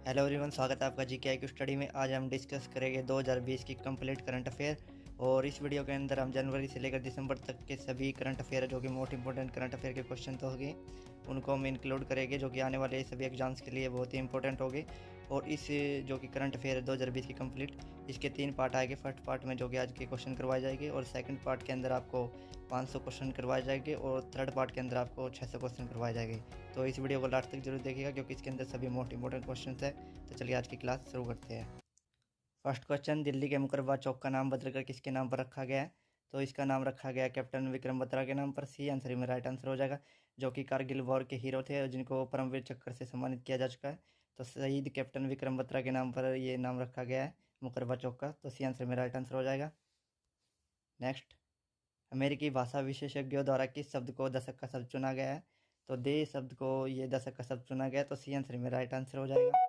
Hello everyone, स्वागत है आपका जीके आई क्यू स्टडी में। आज हम डिस्कस करेंगे 2020 की कंप्लीट करंट अफेयर। और इस वीडियो के अंदर हम जनवरी से लेकर दिसंबर तक के सभी करंट अफेयर जो कि मोस्ट इंपॉर्टेंट करंट अफेयर के क्वेश्चन तो होंगे, उनको हम इंक्लूड करेंगे, जो कि आने वाले सभी एग्जाम्स के लिए बहुत ही इंपॉर्टेंट होंगे। और इस जो कि करंट अफेयर है 2020 की कंप्लीट, इसके 3 पार्ट आएंगे। फर्स्ट पार्ट में जो कि आज के क्वेश्चन करवाए जाएंगे, और सेकंड पार्ट के अंदर आपको 500 क्वेश्चन करवाए जाएंगे, और थर्ड पार्ट के अंदर आपको 600 क्वेश्चन करवाए जाएंगे। तो इस वीडियो को लास्ट तक जरूर देखिएगा, क्योंकि इसके अंदर सभी मोस्ट इंपॉर्टेंट क्वेश्चन है। तो चलिए आज की क्लास शुरू करते हैं। फर्स्ट क्वेश्चन, दिल्ली के मुकरबा चौक का नाम बदलकर किसके नाम पर रखा गया है? तो इसका नाम रखा गया कैप्टन विक्रम बत्रा के नाम पर। सी आंसर में राइट आंसर हो जाएगा, जो कि कारगिल वॉर के हीरो थे और जिनको परमवीर चक्र से सम्मानित किया जा चुका है। तो शहीद कैप्टन विक्रम बत्रा के नाम पर ये नाम रखा गया है मुकरबा चौक का। तो सी आंसर में राइट आंसर हो जाएगा। नेक्स्ट, अमेरिकी भाषा विशेषज्ञों द्वारा किस शब्द को दशक का शब्द चुना गया है? तो दे शब्द को ये दशक का शब्द चुना गया। तो सी आंसर में राइट आंसर हो जाएगा।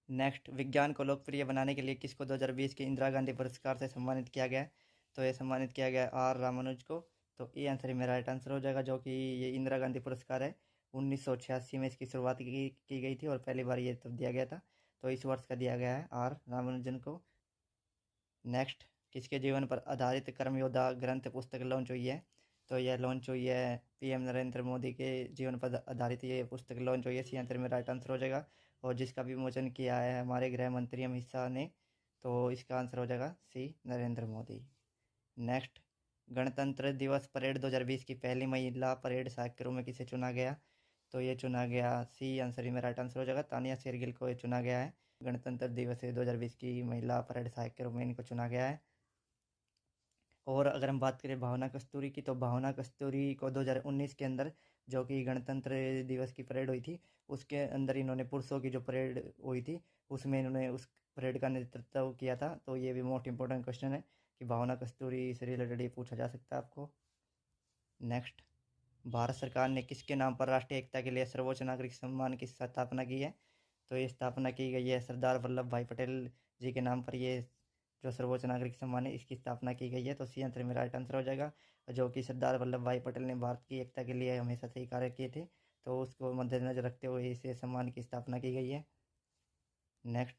नेक्स्ट, विज्ञान को लोकप्रिय बनाने के लिए किसको 2020 के इंदिरा गांधी पुरस्कार से सम्मानित किया गया है? तो ये सम्मानित किया गया आर रामानुज को। तो ये आंसर में राइट आंसर हो जाएगा, जो कि ये इंदिरा गांधी पुरस्कार है 1986 में इसकी शुरुआत की गई थी, और पहली बार ये तब दिया गया था। तो इस वर्ष का दिया गया है आर रामानुजन को। नेक्स्ट, किसके जीवन पर आधारित कर्मयोद्धा ग्रंथ पुस्तक लॉन्च हुई है? तो यह लॉन्च हुई है पीएम नरेंद्र मोदी के जीवन पर आधारित ये पुस्तक लॉन्च हुई है। सी आंसर में राइट आंसर हो जाएगा, और जिसका विमोचन किया है हमारे गृह मंत्री अमित शाह ने। तो इसका आंसर हो जाएगा सी, नरेंद्र मोदी। नेक्स्ट, गणतंत्र दिवस परेड 2020 की पहली महिला परेड सहायक के रूप में किसे चुना गया? तो ये चुना गया, सी आंसर में राइट आंसर हो जाएगा, तानिया शेरगिल को ये चुना गया है। गणतंत्र दिवस 2020 की महिला परेड सहायक के रूप में इनको चुना गया है। और अगर हम बात करें भावना कस्तूरी की, तो भावना कस्तूरी को 2019 के अंदर जो कि गणतंत्र दिवस की परेड हुई थी, उसके अंदर इन्होंने पुरुषों की जो परेड हुई थी उसमें इन्होंने उस परेड का नेतृत्व किया था। तो ये भी मोस्ट इंपॉर्टेंट क्वेश्चन है कि भावना कस्तूरी से रिलेटेड ये पूछा जा सकता है आपको। नेक्स्ट, भारत सरकार ने किसके नाम पर राष्ट्रीय एकता के लिए सर्वोच्च नागरिक सम्मान की स्थापना की है? तो ये स्थापना की गई है सरदार वल्लभ भाई पटेल जी के नाम पर। ये जो सर्वोच्च नागरिक सम्मान है इसकी स्थापना की गई है। तो सी आंसर में राइट आंसर हो जाएगा, जो कि सरदार वल्लभ भाई पटेल ने भारत की एकता के लिए हमेशा से ही कार्य किए थे। तो उसको मद्देनजर रखते हुए इसे सम्मान की स्थापना की गई है। नेक्स्ट,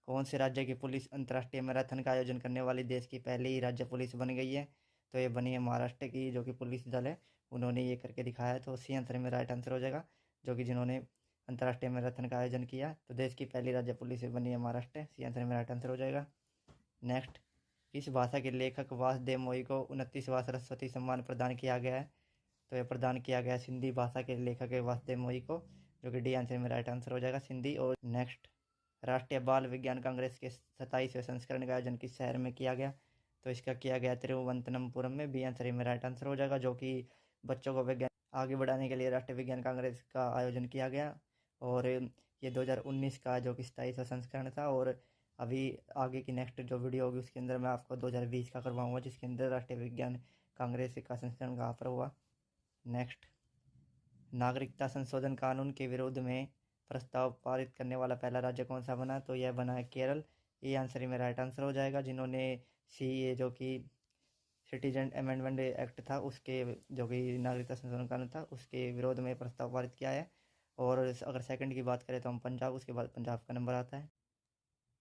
कौन से राज्य की पुलिस अंतर्राष्ट्रीय मैराथन का आयोजन करने वाली देश की पहली राज्य पुलिस बन गई है? तो ये बनी है महाराष्ट्र की जो कि पुलिस दल है, उन्होंने ये करके दिखाया है। तो सी आंसर में राइट आंसर हो जाएगा, जो कि जिन्होंने अंतर्राष्ट्रीय मैराथन का आयोजन किया। तो देश की पहली राज्य पुलिस बनी है महाराष्ट्र। सी आंसर में राइट आंसर हो जाएगा। नेक्स्ट, किस भाषा के लेखक वासुदेव मोई को 29वां सरस्वती सम्मान प्रदान किया गया है? तो यह प्रदान किया गया सिंधी भाषा के लेखक है वासुदेव मोई को, जो कि डी आंसर में राइट आंसर हो जाएगा, सिंधी। और नेक्स्ट, राष्ट्रीय बाल विज्ञान कांग्रेस के 27वें संस्करण का आयोजन किस शहर में किया गया? तो इसका किया गया तिरुवनंतपुरम में। बी आंसर में राइट आंसर हो जाएगा, जो कि बच्चों को विज्ञान आगे बढ़ाने के लिए राष्ट्रीय विज्ञान कांग्रेस का आयोजन किया गया। और ये 2019 का जो कि 27वां संस्करण था। और अभी आगे की नेक्स्ट जो वीडियो होगी उसके अंदर मैं आपको 2020 का करवाऊंगा, जिसके अंदर राष्ट्रीय विज्ञान कांग्रेस का संस्करण कहाँ पर हुआ। नेक्स्ट, नागरिकता संशोधन कानून के विरोध में प्रस्ताव पारित करने वाला पहला राज्य कौन सा बना? तो यह बना है केरल। ये आंसर में राइट आंसर हो जाएगा, जिन्होंने सीए जो कि सिटीजन अमेंडमेंट एक्ट था उसके, जो कि नागरिकता संशोधन कानून था, उसके विरोध में प्रस्ताव पारित किया है। और अगर सेकंड की बात करें तो हम पंजाब, उसके बाद पंजाब का नंबर आता है।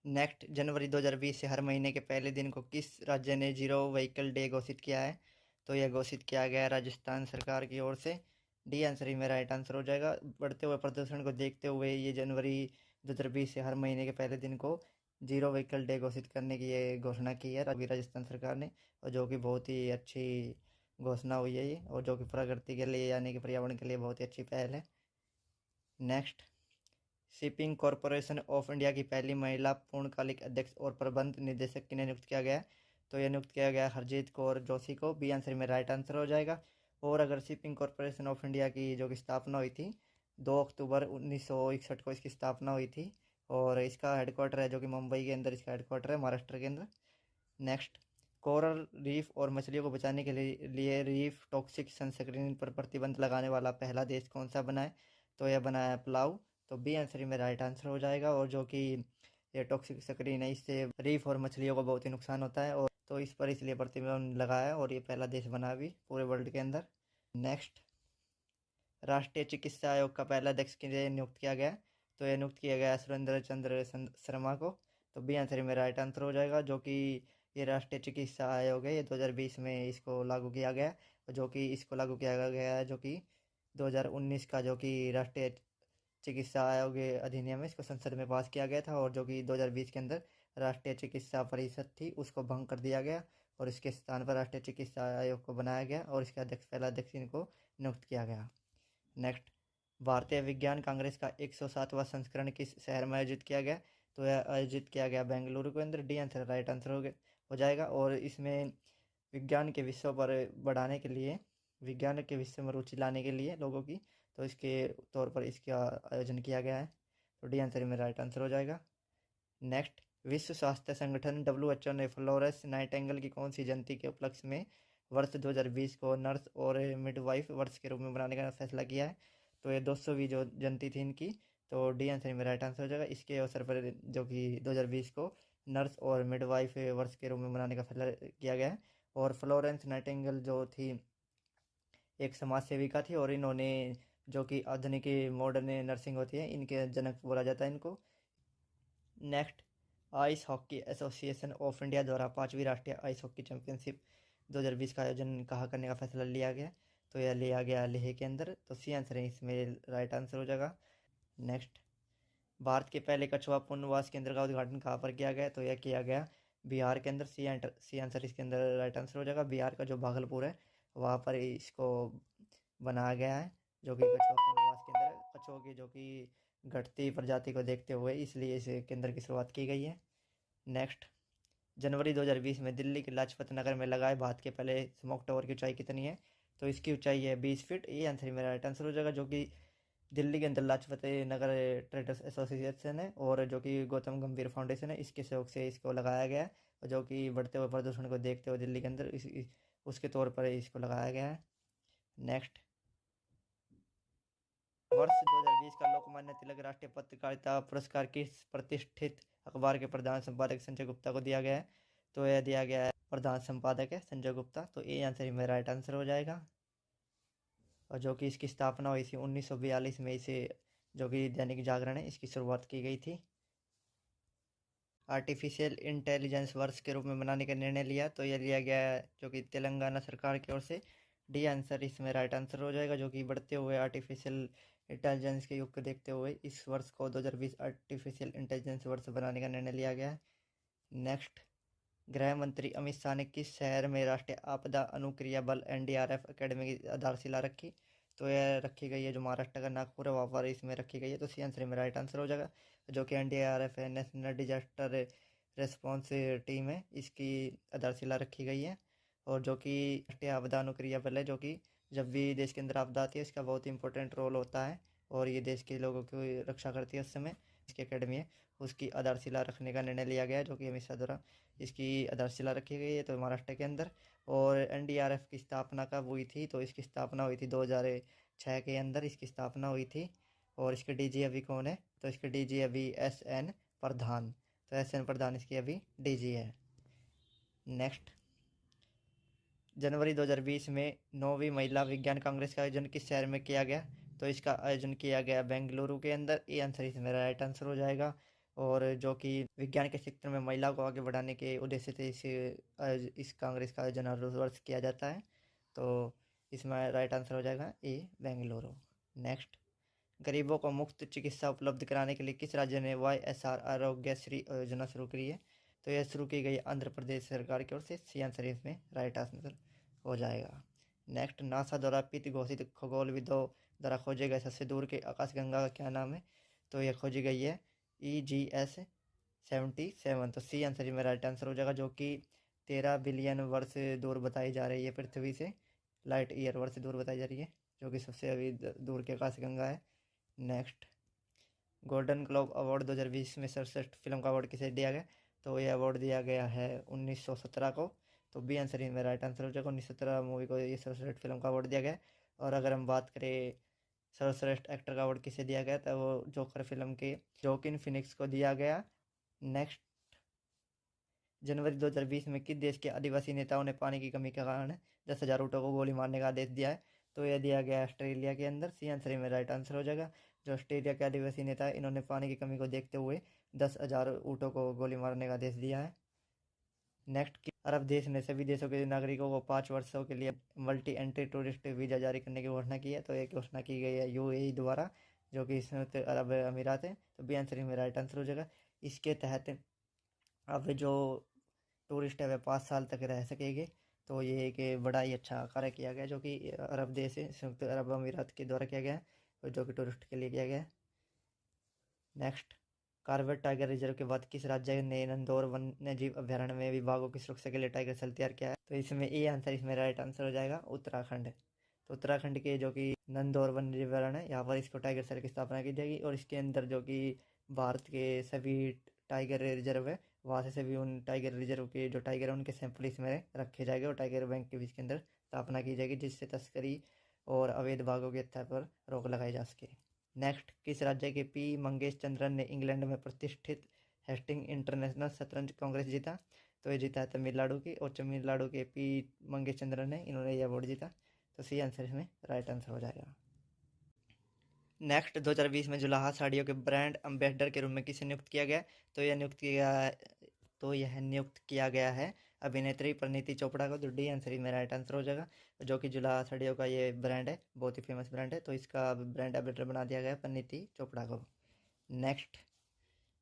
नेक्स्ट, जनवरी 2020 से हर महीने के पहले दिन को किस राज्य ने जीरो व्हीकल डे घोषित किया है? तो यह घोषित किया गया है राजस्थान सरकार की ओर से। डी आंसर ही में राइट आंसर हो जाएगा। बढ़ते हुए प्रदूषण को देखते हुए ये जनवरी 2020 से हर महीने के पहले दिन को जीरो व्हीकल डे घोषित करने की ये घोषणा की है अभी राजस्थान सरकार ने, और जो कि बहुत ही अच्छी घोषणा हुई है ये, और जो कि प्रकृति के लिए यानी कि पर्यावरण के लिए बहुत ही अच्छी पहल है। Next, shipping corporation of India की पहली महिला पूर्णकालिक अध्यक्ष और प्रबंध निदेशक किन्हें नियुक्त किया गया है? तो यह नियुक्त किया गया हरजीत कौर जोशी को। बी आंसर में राइट आंसर हो जाएगा। और अगर शिपिंग कॉरपोरेशन ऑफ इंडिया की जो कि स्थापना हुई थी 2 अक्टूबर 1961 को इसकी स्थापना हुई थी, और इसका हेडक्वार्टर है जो कि मुंबई के अंदर इसका हेडक्वार्टर है, महाराष्ट्र के अंदर। नेक्स्ट, कोरल रीफ और मछलियों को बचाने के लिए रीफ टॉक्सिक संस्करण पर प्रतिबंध लगाने वाला पहला देश कौन सा बना है? तो यह बना है पलाऊ। तो बी आंसर में राइट आंसर हो जाएगा। और जो कि ये टॉक्सिक स्क्रीन है इससे रीफ और मछलियों को बहुत ही नुकसान होता है, और तो इस पर इसलिए प्रतिबंध लगाया है, और ये पहला देश बना अभी पूरे वर्ल्ड के अंदर। नेक्स्ट, राष्ट्रीय चिकित्सा आयोग का पहला अध्यक्ष किसे नियुक्त किया गया? तो ये नियुक्त किया गया सुरेंद्र चंद्र शर्मा को। तो बी आंसर में राइट आंसर हो जाएगा। जो कि ये राष्ट्रीय चिकित्सा आयोग है, ये 2020 में इसको लागू किया गया, जो कि इसको लागू किया गया है, जो कि 2019 का जो कि राष्ट्रीय चिकित्सा आयोग अधिनियम है, इसको संसद में पास किया गया था, और जो कि 2020 के अंदर राष्ट्रीय चिकित्सा परिषद थी उसको भंग कर दिया गया और इसके स्थान पर राष्ट्रीय चिकित्सा आयोग को बनाया गया और इसके पहला अध्यक्ष इनको नियुक्त किया गया। नेक्स्ट, भारतीय विज्ञान कांग्रेस का 107वां संस्करण किस शहर में आयोजित किया गया? तो यह आयोजित किया गया बेंगलुरु के अंदर। डी आंसर राइट आंसर हो जाएगा। और इसमें विज्ञान के विषयों पर बढ़ाने के लिए, विज्ञान के विषय में रुचि लाने के लिए लोगों की, तो इसके तौर पर इसका आयोजन किया गया है। तो डी आंसर में राइट आंसर हो जाएगा। नेक्स्ट, विश्व स्वास्थ्य संगठन WHO ने फ्लोरेंस नाइटिंगेल की कौन सी जयंती के उपलक्ष्य में वर्ष 2020 को नर्स और मिडवाइफ वर्ष के रूप में बनाने का फैसला किया है? तो ये 200वीं जो जयंती थी इनकी। तो डी आंसर में राइट आंसर हो जाएगा। इसके अवसर पर जो कि 2020 को नर्स और मिडवाइफ वर्ष के रूप में बनाने का फैसला किया गया है। और फ्लोरेंस नाइटिंगेल जो थी एक समाज सेविका थी, और इन्होंने जो कि आधुनिक मॉडर्न नर्सिंग होती है इनके जनक बोला जाता है इनको। Next, ice hockey association of India द्वारा 5वीं राष्ट्रीय आइस हॉकी चैंपियनशिप 2020 का आयोजन कहाँ करने का फैसला लिया गया? तो यह लिया गया लेह के अंदर। तो सी आंसर है इसमें राइट आंसर हो जाएगा। नेक्स्ट, भारत के पहले कछुआ पुनर्वास केंद्र का उद्घाटन कहाँ पर किया गया? तो यह किया गया बिहार के अंदर। सी आंसर इसके अंदर राइट आंसर हो जाएगा। बिहार का जो भागलपुर है वहाँ पर इसको बनाया गया है, जो कि कछुआ पुनर्वास केंद्र, कछुओं की जो कि घटती प्रजाति को देखते हुए इसलिए इस केंद्र की शुरुआत की गई है। नेक्स्ट, जनवरी 2020 में दिल्ली के लाजपत नगर में लगाए भारत के पहले स्मोक टावर की ऊंचाई कितनी है? तो इसकी ऊंचाई है 20 फीट। ये आंसर मेरा राइट आंसर हो जाएगा। जो कि दिल्ली के अंदर लाजपत नगर ट्रेडर्स एसोसिएशन है और जो कि गौतम गंभीर फाउंडेशन है, इसके सहयोग से इसको लगाया गया है, और जो कि बढ़ते हुए प्रदूषण को देखते हुए दिल्ली के अंदर उसके तौर पर इसको लगाया गया है। नेक्स्ट, वर्ष 2020 का लोकमान्य तिलक राष्ट्रीय पत्रकारिता पुरस्कार किस प्रतिष्ठित अखबार के प्रधान संपादक संजय गुप्ता को दिया गया है? तो यह दिया गया है प्रधान संपादक है संजय गुप्ता। तो ये आंसर ही मेरा राइट आंसर हो जाएगा। और जो कि इसकी स्थापना हुई थी 1942 में, इसे जो कि दैनिक जागरण है इसकी शुरुआत की गई थी। आर्टिफिशियल इंटेलिजेंस वर्ष के रूप में मनाने का निर्णय लिया, तो यह लिया गया है जो कि तेलंगाना सरकार की ओर से। डी आंसर इसमें राइट आंसर हो जाएगा। जो कि बढ़ते हुए आर्टिफिशियल इंटेलिजेंस के युग को देखते हुए इस वर्ष को 2020 आर्टिफिशियल इंटेलिजेंस वर्ष बनाने का निर्णय लिया गया है। नेक्स्ट, गृह मंत्री अमित शाह ने किस शहर में राष्ट्रीय आपदा अनुक्रिया बल NDRF अकेडमी की आधारशिला रखी? तो यह रखी गई है जो महाराष्ट्र का नागपुर है वहाँ पर इसमें रखी गई है। तो सी आंसर में राइट आंसर हो जाएगा। जो कि NDRF है, नेशनल डिजास्टर रिस्पॉन्स टीम है, इसकी आधारशिला रखी गई है। और जो कि राष्ट्रीय आपदा अनुक्रिया बल है, जो कि जब भी देश के अंदर आपदा आती है इसका बहुत इंपॉर्टेंट रोल होता है और ये देश के लोगों की रक्षा करती है। उस समय इसकी अकेडमी है, उसकी आधारशिला रखने का निर्णय लिया गया है, जो कि अमित शाह द्वारा इसकी आधारशिला रखी गई है तो महाराष्ट्र के अंदर। और NDRF की स्थापना कब हुई थी? तो इसकी स्थापना हुई थी 2006 के अंदर इसकी स्थापना हुई थी। और इसके DG अभी कौन है? तो इसके DG अभी SN प्रधान। तो SN प्रधान इसकी अभी DG है। नेक्स्ट, जनवरी 2020 में 9वीं महिला विज्ञान कांग्रेस का आयोजन किस शहर में किया गया? तो इसका आयोजन किया गया बेंगलुरु के अंदर। ये आंसर इसमें राइट आंसर हो जाएगा। और जो कि विज्ञान के क्षेत्र में महिलाओं को आगे बढ़ाने के उद्देश्य से इस कांग्रेस का आयोजन हर वर्ष किया जाता है। तो इसमें राइट आंसर हो जाएगा ए बेंगलुरु। नेक्स्ट, गरीबों को मुफ्त चिकित्सा उपलब्ध कराने के लिए किस राज्य ने YSR आरोग्यश्री योजना शुरू की है? तो यह शुरू की गई आंध्र प्रदेश सरकार की ओर से। सी आंसर इसमें राइट आंसर हो जाएगा। नेक्स्ट, नासा द्वारा पित घोषित खगोलविदों द्वारा खोजे गए सबसे दूर के आकाशगंगा का क्या नाम है? तो यह खोजी गई है EGS-77। तो सी आंसर में राइट आंसर हो जाएगा। जो कि 13 बिलियन वर्ष दूर बताई जा रही है पृथ्वी से, लाइट ईयर वर्ष दूर बताई जा रही है, जो कि सबसे अभी दूर की आकाशगंगा है। नेक्स्ट, गोल्डन ग्लोब अवार्ड 2020 में सर्वश्रेष्ठ फिल्म का अवार्ड किसे दिया गया? तो ये अवार्ड दिया गया है 1917 को। तो बी आंसर में राइट आंसर हो जाएगा। 1917 मूवी को ये सर्वश्रेष्ठ फिल्म का अवार्ड दिया गया। और अगर हम बात करें सर्वश्रेष्ठ एक्टर का अवार्ड किसे दिया गया, तो वो जोकर फिल्म के जोकिन फिनिक्स को दिया गया। नेक्स्ट, जनवरी 2020 में किस देश के आदिवासी नेताओं ने पानी की कमी के कारण 10,000 ऊँटों को गोली मारने का आदेश दिया है? तो यह दिया गया ऑस्ट्रेलिया के अंदर। सी आंसर में राइट आंसर हो जाएगा। जो ऑस्ट्रेलिया के आदिवासी नेता है, इन्होंने पानी की कमी को देखते हुए 10,000 ऊँटों को गोली मारने का आदेश दिया है। नेक्स्ट, कि अरब देश ने सभी देशों के नागरिकों को 5 वर्षों के लिए मल्टी एंट्री टूरिस्ट वीज़ा जारी करने की घोषणा की है। तो एक घोषणा की गई है यूएई द्वारा, जो कि संयुक्त अरब अमीरात है। तो बी आंसर में राइट आंसर हो जाएगा। इसके तहत अब जो टूरिस्ट है वह 5 साल तक रह सकेंगे। तो ये एक बड़ा ही अच्छा कार्य किया गया, जो कि अरब देश है, संयुक्त अरब अमीरात के द्वारा किया गया है, और जो कि टूरिस्ट के लिए किया गया है। नेक्स्ट, कॉर्बेट टाइगर रिजर्व के बाद किस राज्य ने नंदौर वन्य जीव अभ्यारण्य में विभागों की सुरक्षा के लिए टाइगर सेल तैयार किया है? तो इसमें ए आंसर, इसमें राइट आंसर हो जाएगा उत्तराखंड। तो उत्तराखंड के जो कि नंदौर वन्य जीव अभ्यारण्य है, यहाँ पर इसको टाइगर सेल की स्थापना की जाएगी, और इसके अंदर जो कि भारत के सभी टाइगर रिजर्व है, वहाँ से सभी उन टाइगर रिजर्व के जो टाइगर है उनके सैंपल इसमें रखे जाएंगे, और टाइगर बैंक के भी इसके अंदर स्थापना की जाएगी, जिससे तस्करी और अवैध बाघों की हत्या पर रोक लगाई जा सके। नेक्स्ट, किस राज्य के पी मंगेश चंद्रन ने इंग्लैंड में प्रतिष्ठित हेस्टिंग इंटरनेशनल शतरंज कांग्रेस जीता? तो ये जीता है तमिलनाडु की, और तमिलनाडु के पी मंगेश चंद्रन ने इन्होंने यह अवार्ड जीता। तो सी आंसर इसमें राइट आंसर हो जाएगा। नेक्स्ट, 2020 में जुलाहा साड़ियों के ब्रांड एम्बेसडर के रूप में किसे नियुक्त किया गया? तो यह नियुक्त किया गया है अभिनेत्री परिणीति चोपड़ा को। तो डी आंसर में राइट आंसर हो जाएगा। जो कि जुलाहा साड़ियों का ये ब्रांड है, बहुत ही फेमस ब्रांड है, तो इसका ब्रांड एम्बेसडर बना दिया गया परिणीति चोपड़ा को। नेक्स्ट,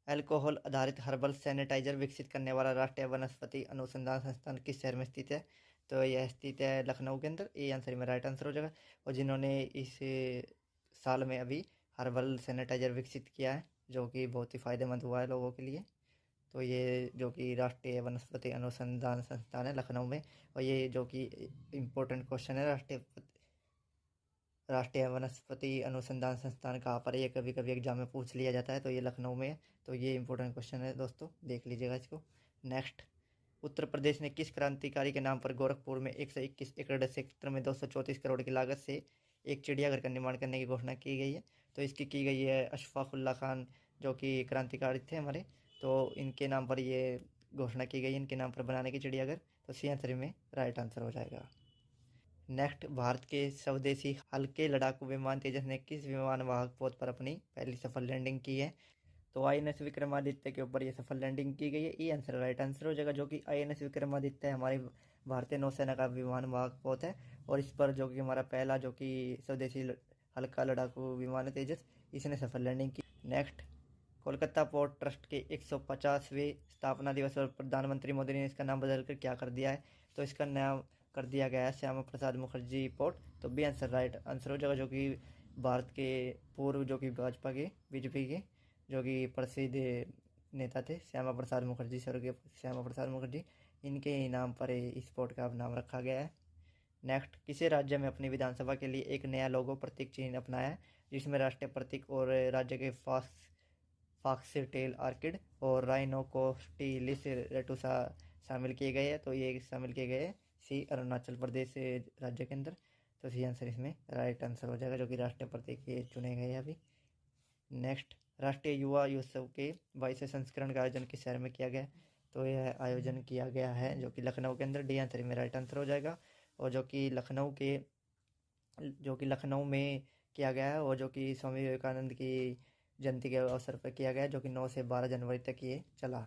अल्कोहल आधारित हर्बल सैनिटाइजर विकसित करने वाला राष्ट्रीय वनस्पति अनुसंधान संस्थान किस शहर में स्थित है? तो यह स्थित है लखनऊ के अंदर। ये आंसर में राइट आंसर हो जाएगा। और जिन्होंने इस साल में अभी हर्बल सैनिटाइजर विकसित किया है, जो कि बहुत ही फ़ायदेमंद हुआ है लोगों के लिए, तो ये जो कि राष्ट्रीय वनस्पति अनुसंधान संस्थान है लखनऊ में। और ये जो कि इम्पोर्टेंट क्वेश्चन है, राष्ट्रीय वनस्पति अनुसंधान संस्थान कहाँ पर है, ये कभी कभी एग्जाम में पूछ लिया जाता है, तो ये लखनऊ में है। तो ये इंपॉर्टेंट क्वेश्चन है दोस्तों, देख लीजिएगा इसको। नेक्स्ट, उत्तर प्रदेश ने किस क्रांतिकारी के नाम पर गोरखपुर में 121 एकड़ क्षेत्र में 234 करोड़ की लागत से एक चिड़ियाघर का निर्माण करने की घोषणा की गई है? तो इसकी की गई है अशफाकुल्ला खान, जो कि क्रांतिकारी थे हमारे, तो इनके नाम पर ये घोषणा की गई है, इनके नाम पर बनाने की चिड़ियाघर। तो सी आंसर में राइट आंसर हो जाएगा। नेक्स्ट, भारत के स्वदेशी हल्के लड़ाकू विमान तेजस ने किस विमानवाहक पोत पर अपनी पहली सफल लैंडिंग की है? तो आईएनएस विक्रमादित्य के ऊपर ये सफल लैंडिंग की गई है। ये आंसर राइट आंसर हो जाएगा। जो कि आईएनएस विक्रमादित्य हमारी भारतीय नौसेना का विमानवाहक पोत है, और इस पर जो कि हमारा पहला जो कि स्वदेशी हल्का लड़ाकू विमान है तेजस, इसने सफल लैंडिंग की। नेक्स्ट, कोलकाता पोर्ट ट्रस्ट के 150वें स्थापना दिवस पर प्रधानमंत्री मोदी ने इसका नाम बदलकर क्या कर दिया है? तो इसका नाम कर दिया गया है श्यामा प्रसाद मुखर्जी पोर्ट। तो बी आंसर राइट आंसर हो जाएगा। जो कि भारत के पूर्व जो कि भाजपा के बीजेपी के जो कि प्रसिद्ध नेता थे श्यामा प्रसाद मुखर्जी, स्वर्गीय श्यामा प्रसाद मुखर्जी, इनके ही नाम पर इस पोर्ट का नाम रखा गया है। नेक्स्ट, किसी राज्य में अपनी विधानसभा के लिए एक नया लोगो प्रतीक चिन्ह अपनाया है, जिसमें राष्ट्रीय प्रतीक और राज्य के फॉक्सटेल ऑर्किड और राइनोकोस्टिलिस रेटुसा शामिल किए गए हैं। तो ये शामिल किए गए हैं सी अरुणाचल प्रदेश राज्य के अंदर। तो सी आंसर इसमें राइट आंसर हो जाएगा, जो कि राष्ट्रीय प्रतीक ये चुने गए हैं अभी। नेक्स्ट, राष्ट्रीय युवा उत्सव के 22वें संस्करण का आयोजन किस शहर में किया गया? तो यह आयोजन किया गया है जो कि लखनऊ के अंदर। डी आंसर में राइट आंसर हो जाएगा। और जो कि लखनऊ में किया गया है, और जो कि स्वामी विवेकानंद की जयंती के अवसर पर किया गया है, जो कि 9 से 12 जनवरी तक ये चला।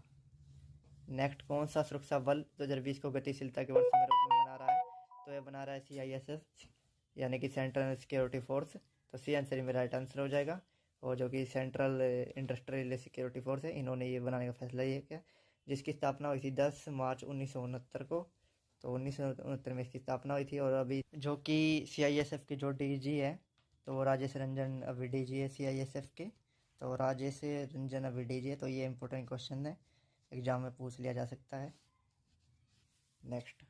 नेक्स्ट, कौन सा सुरक्षा बल 2020 को गतिशीलता के वर्ष में रूप में बना रहा है? तो यह बना रहा है CISF, यानी कि सेंट्रल सिक्योरिटी फोर्स। तो सी आंसर में राइट आंसर हो जाएगा। और जो कि सेंट्रल इंडस्ट्रियल सिक्योरिटी फोर्स है, इन्होंने ये बनाने का फैसला ये किया, जिसकी स्थापना हुई थी 10 मार्च 1969 को। तो 1969 में इसकी स्थापना हुई थी। और अभी जो कि CISF के जो DG है, तो वो राजेश रंजन अभी DG है CISF के। तो राजेश रंजन अभी DG है। तो ये इंपॉर्टेंट क्वेश्चन है, एग्जाम में पूछ लिया जा सकता है। नेक्स्ट,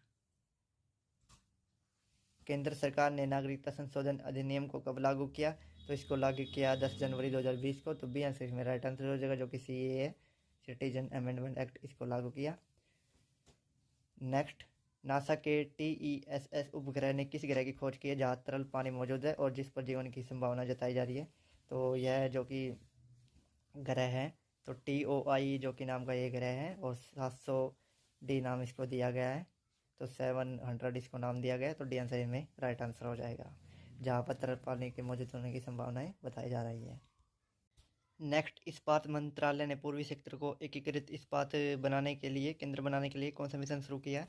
केंद्र सरकार ने नागरिकता संशोधन अधिनियम को कब लागू किया? तो इसको लागू किया 10 जनवरी 2020 को। तो बी आंसर में राइट आंसर हो जाएगा, जो कि CAA है, सिटीजन अमेंडमेंट एक्ट, इसको लागू किया। नेक्स्ट, नासा के TESS उपग्रह ने किस ग्रह की खोज की है जहाँ तरल पानी मौजूद है और जिस पर जीवन की संभावना जताई जा रही है? तो यह जो कि ग्रह है, तो TOI जो कि नाम का ये ग्रह है, और 700D नाम इसको दिया गया है। तो 700 इसको नाम दिया गया है। तो डी आंसर में राइट आंसर हो जाएगा, जहाँ पर तरल पानी के मौजूद होने की संभावनाएं बताई जा रही है। नेक्स्ट, इस्पात मंत्रालय ने पूर्वी सेक्टर को एकीकृत इस्पात बनाने के लिए केंद्र बनाने के लिए कौन सा मिशन शुरू किया है?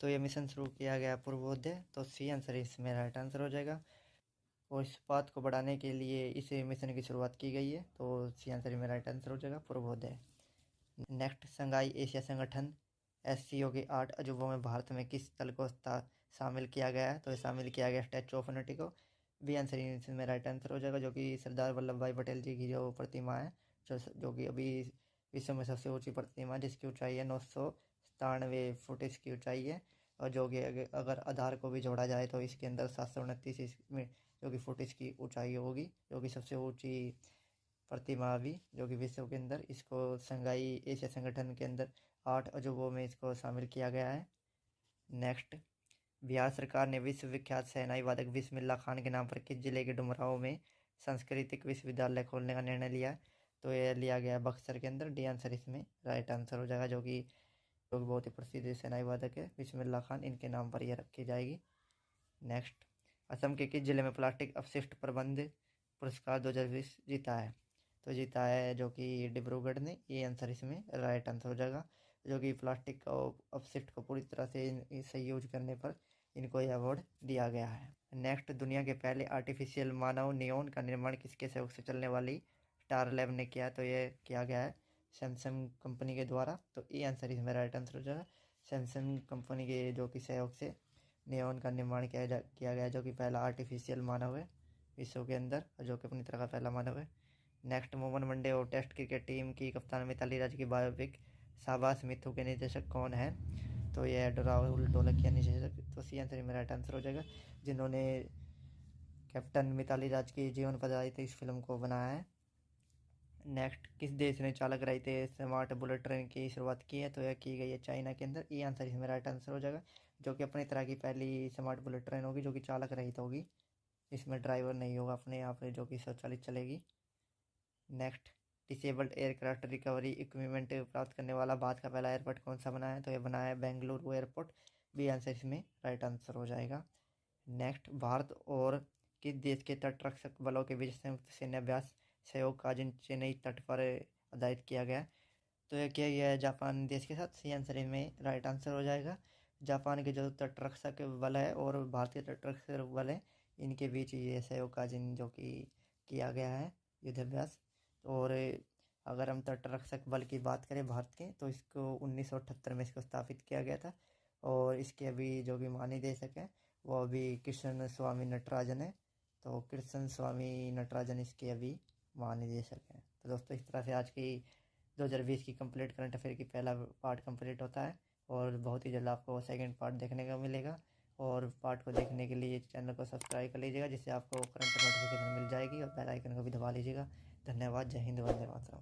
तो ये मिशन शुरू किया गया पूर्वोदय। तो सी आंसर इसमें राइट आंसर हो जाएगा। और इस्पात को बढ़ाने के लिए इस मिशन की शुरुआत की गई है। तो सी आंसर में राइट आंसर हो जाएगा पूर्वोदय। नेक्स्ट, संघाई एशिया संगठन SCO के 8 अजूबों में भारत में किस स्थल को शामिल किया गया है? तो ये शामिल किया गया स्टैचू ऑफ यूनिटी को। बी आंसर इसमें राइट आंसर हो जाएगा, जो कि सरदार वल्लभ भाई पटेल जी की जो प्रतिमा है, जो कि अभी विश्व में सबसे ऊंची प्रतिमा है, जिसकी ऊंचाई है 997 फुट इसकी ऊंचाई है। और जो कि अगर आधार को भी जोड़ा जाए तो इसके अंदर 729 इसमें जो कि फुट इसकी ऊंचाई होगी, जो कि सबसे ऊंची प्रतिमा अभी जो कि विश्व के अंदर। इसको संघाई एशिया संगठन के अंदर 8 अजूबों में इसको शामिल किया गया है। नेक्स्ट, बिहार सरकार ने विश्व विख्यात शहनाई वादक बिस्मिल्लाह खान के नाम पर किस जिले के डुमरांव में सांस्कृतिक विश्वविद्यालय खोलने का निर्णय लिया है? तो ये लिया गया है बक्सर के अंदर। डी आंसर इसमें राइट आंसर हो जाएगा, जो कि लोग बहुत ही प्रसिद्ध शहनाई वादक है बिस्मिल्लाह खान, इनके नाम पर यह रखी जाएगी। नेक्स्ट, असम के किस जिले में प्लास्टिक अपशिष्ट प्रबंध पुरस्कार 2020 जीता है? तो जीता है जो कि डिब्रूगढ़ ने। ये आंसर इसमें राइट आंसर हो जाएगा, जो कि प्लास्टिक का अपशिष्ट को पूरी तरह से सही यूज करने पर इनको यह अवार्ड दिया गया है। नेक्स्ट, दुनिया के पहले आर्टिफिशियल मानव नियोन का निर्माण किसके सहयोग से चलने वाली स्टार लैब ने किया? तो ये किया गया है सैमसंग कंपनी के द्वारा। तो ये आंसर इसमें राइट आंसर हो जाएगा, सैमसंग कंपनी के जो कि सहयोग से नियोन का निर्माण किया गया, जो कि पहला आर्टिफिशियल मानव है विश्व के अंदर, जो कि अपनी तरह का पहला मानव है। नेक्स्ट, मोहन वनडे और टेस्ट क्रिकेट टीम की कप्तान मिताली राज की बायोपिक शाहबाज मिथु के निर्देशक कौन है? तो ये राहुल ढोलकिया निर्देशक। तो सी आंसर में राइट आंसर हो जाएगा, जिन्होंने कैप्टन मिताली राज की जीवन पर आधारित इस फिल्म को बनाया है। नेक्स्ट, किस देश ने चालक रहित स्मार्ट बुलेट ट्रेन की शुरुआत की है? तो यह की गई है चाइना के अंदर। ये आंसर इसमें राइट आंसर हो जाएगा, जो कि अपनी तरह की पहली स्मार्ट बुलेट ट्रेन होगी जो कि चालक रहित होगी। इसमें ड्राइवर नहीं होगा, अपने आप जो कि स्वचालित चलेगी। Next, disabled aircraft recovery equipment प्राप्त करने वाला भारत का पहला एयरपोर्ट कौन सा बना है? तो यह बना है बेंगलुरु एयरपोर्ट। बी आंसर इसमें राइट आंसर हो जाएगा। नेक्स्ट, भारत और किस देश के तटरक्षक बलों के बीच संयुक्त सैन्याभ्यास सहयोग का जिन चेन्नई तट पर आधारित किया गया? तो यह किया गया है जापान देश के साथ। सी आंसर इसमें राइट आंसर हो जाएगा। जापान के जो तटरक्षक बल है और भारतीय तटरक्षक बल है, इनके बीच ये सहयोग का जिन जो कि किया गया है युद्धाभ्यास। और अगर हम तटरक्षक बल की बात करें भारत के, तो इसको 1978 में इसको स्थापित किया गया था। और इसके अभी जो कि महानिदेशक हैं वो अभी कृष्ण स्वामी नटराजन है। तो कृष्ण स्वामी नटराजन इसके अभी महानिदेशक हैं। तो दोस्तों, इस तरह से आज की 2020 की कंप्लीट करंट अफेयर की पहला पार्ट कंप्लीट होता है। और बहुत ही जल्द आपको सेकंड पार्ट देखने का मिलेगा। और पार्ट को देखने के लिए चैनल को सब्सक्राइब कर लीजिएगा, जिससे आपको करंट नोटिफिकेशन मिल जाएगी। और बेल आइकन को भी दबा लीजिएगा। धन्यवाद। जय हिंद, वंदे मातरम।